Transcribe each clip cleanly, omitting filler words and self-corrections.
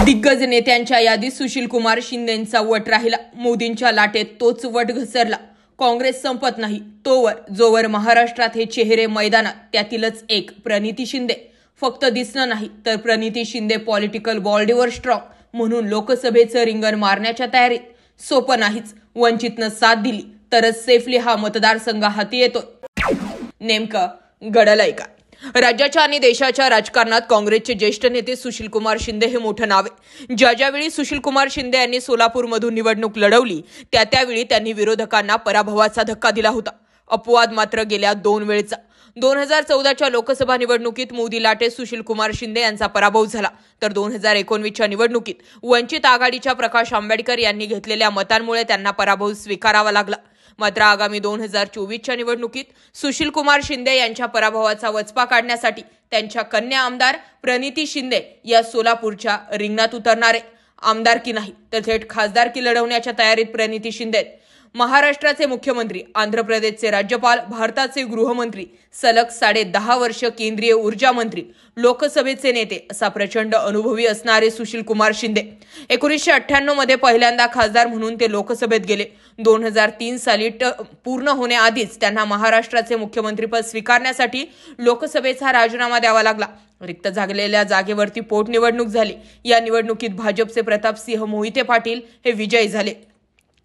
दिग्गज नेत्यांच्या यादीत सुशील कुमार शिंदेंचा वट राहिला. मोदींच्या लाटेत तोच वट घसरला. काँग्रेस संपत नाही तोवर जोवर महाराष्ट्रात हे चेहरे मैदानात, त्यातीलच एक प्रणिती शिंदे. फक्त दिसणं नाही तर प्रणिती शिंदे पॉलिटिकल बॉल्डीवर स्ट्रॉंग म्हणून लोकसभेचं रिंगण मारण्याच्या तयारीत. सोपं नाहीच. वंचितनं साथ दिली तरच सेफली हा मतदारसंघ हाती येतोय. नेमकं घडलंय का? राज्याच्या आणि देशाच्या राजकारणात काँग्रेसचे ज्येष्ठ नेते सुशील कुमार शिंदे हे मोठं नाव आहे. ज्यावेळी सुशील कुमार शिंदे यांनी सोलापूरमधून निवडणूक लढवली त्यावेळी त्यांनी विरोधकांना पराभवाचा धक्का दिला होता. अपवाद मात्र गेल्या 2 वेळचा. 2014च्या लोकसभा निवडणुकीत मोदी लाटेत सुशील कुमार शिंदे यांचा पराभव झाला, तर 2019च्या निवडणुकीत वंचित आघाडीच्या प्रकाश आंबेडकर यांनी घेतलेल्या मतांमुळे त्यांना पराभव स्वीकारावा लागला. मात्र आगामी 2024च्या निवडणुकीत सुशील कुमार शिंदे यांच्या पराभवाचा वचपा काढण्यासाठी त्यांच्या कन्या आमदार प्रणिती शिंदे या सोलापूरच्या रिंगणात उतरणारे. आमदारकी नाही तर थेट खासदारकी लढवण्याच्या तयारीत प्रणिती शिंदे. महाराष्ट्राचे मुख्यमंत्री, आंध्र प्रदेशचे राज्यपाल, भारताचे गृहमंत्री, सलग 10.5 वर्ष केंद्रीय ऊर्जा मंत्री, लोकसभेचे नेते असा प्रचंड अनुभवी असणारे सुशील कुमार शिंदे 1998 मध्ये पहिल्यांदा खासदार म्हणून ते लोकसभेत गेले. 2003 साली पूर्ण होण्याआधीच त्यांना महाराष्ट्राचे मुख्यमंत्रीपद स्वीकारण्यासाठी लोकसभेचा राजीनामा द्यावा लागला. रिक्त झालेल्या जागेवरती पोटनिवडणूक झाली. या निवडणुकीत भाजपचे प्रतापसिंह मोहिते पाटील हे विजयी झाले.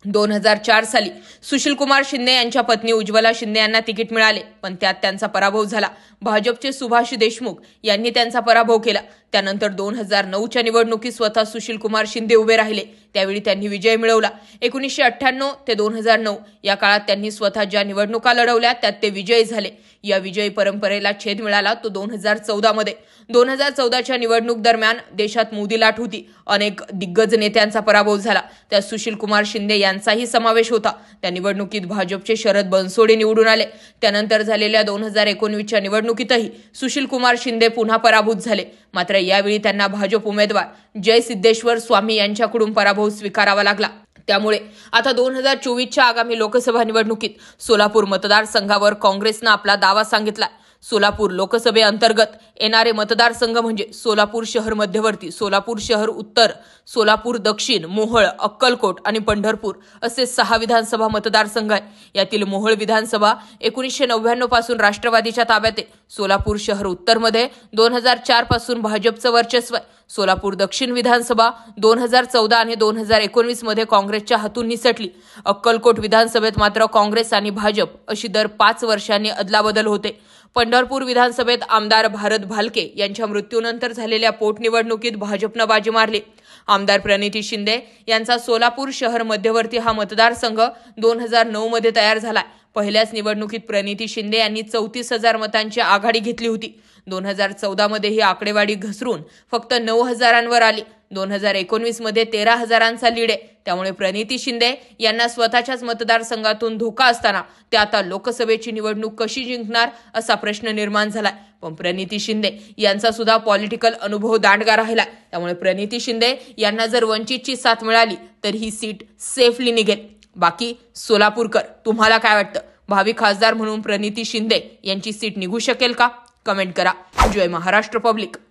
2004 साली सुशील कुमार शिंदे यांच्या पत्नी उज्ज्वला शिंदे यांना तिकीट मिळाले, पण त्यात त्यांचा पराभव झाला. भाजपचे सुभाष देशमुख यांनी त्यांचा पराभव केला. त्यानंतर 2009च्या निवडणुकीत स्वतः सुशील कुमार शिंदे उभे राहिले. त्यावेळी त्यांनी विजय मिळवला. 1998 ते 2009 या काळात त्यांनी स्वतः ज्या निवडणुका लढवल्या त्यात ते विजयी झाले. या विजयी परंपरेला छेद मिळाला तो 2014 मध्ये. 2014च्या निवडणूक दरम्यान देशात मोदी लाट होती. अनेक दिग्गज नेत्यांचा पराभव झाला. त्यात सुशील कुमार शिंदे यांचाही समावेश होता. त्या निवडणुकीत भाजपचे शरद बनसोडे निवडून आले. त्यानंतर झालेल्या 2019च्या निवडणुकीतही सुशील कुमार शिंदे पुन्हा पराभूत झाले. मात्र यावेळी त्यांना भाजप उमेदवार जय सिद्धेश्वर स्वामी यांच्याकडून पराभव स्वीकारावा लागला. त्यामुळे आता 2024च्या आगामी लोकसभा निवडणुकीत सोलापूर मतदारसंघावर काँग्रेसनं आपला दावा सांगितला. सोलापूर लोकसभेअंतर्गत येणारे मतदारसंघ म्हणजे सोलापूर शहर मध्यवर्ती, सोलापूर शहर उत्तर, सोलापूर दक्षिण, मोहोळ, अक्कलकोट आणि पंढरपूर असे 6 विधानसभा मतदारसंघ आहे. यातील मोहोळ विधानसभा 1999 पासून राष्ट्रवादीच्या ताब्यात आहे. सोलापूर शहर उत्तरमध्ये 2004 पासून भाजपचं वर्चस्व आहे. सोलापूर दक्षिण विधानसभा 2014 आणि 2019 मध्ये काँग्रेसच्या हातून निसटली. अक्कलकोट विधानसभेत मात्र काँग्रेस आणि भाजप अशी दर 5 वर्षांनी अदलाबदल होते. पंढरपूर विधानसभेत आमदार भारत भालके यांच्या मृत्यूनंतर झालेल्या पोटनिवडणुकीत भाजपनं बाजी मारली. आमदार प्रणिती शिंदे यांचा सोलापूर शहर मध्यवर्ती हा मतदारसंघ 2009 मध्ये तयार झाला. पहिल्याच निवडणुकीत प्रणिती शिंदे यांनी 34,000 मतांची आघाडी घेतली होती. 2014 मध्ये ही आकडेवारी घसरून फक्त 9,000वर आली. 2019 मध्ये 13,000चा लीड आहे. त्यामुळे प्रणिती शिंदे यांना स्वतःच्याच मतदारसंघातून धोका असताना ते आता लोकसभेची निवडणूक कशी जिंकणार असा प्रश्न निर्माण झालाय. पण प्रणिती शिंदे यांचा सुद्धा पॉलिटिकल अनुभव दांडगा राहिला. त्यामुळे प्रणिती शिंदे यांना जर वंचितची साथ मिळाली तर ही सीट सेफली निघेल. बाकी सोलापूरकर, तुम्हाला काय वाटतं? भावी खासदार म्हणून प्रणिती शिंदे यांची सीट निघू शकेल का? कमेंट करा. जय महाराष्ट्र पब्लिक.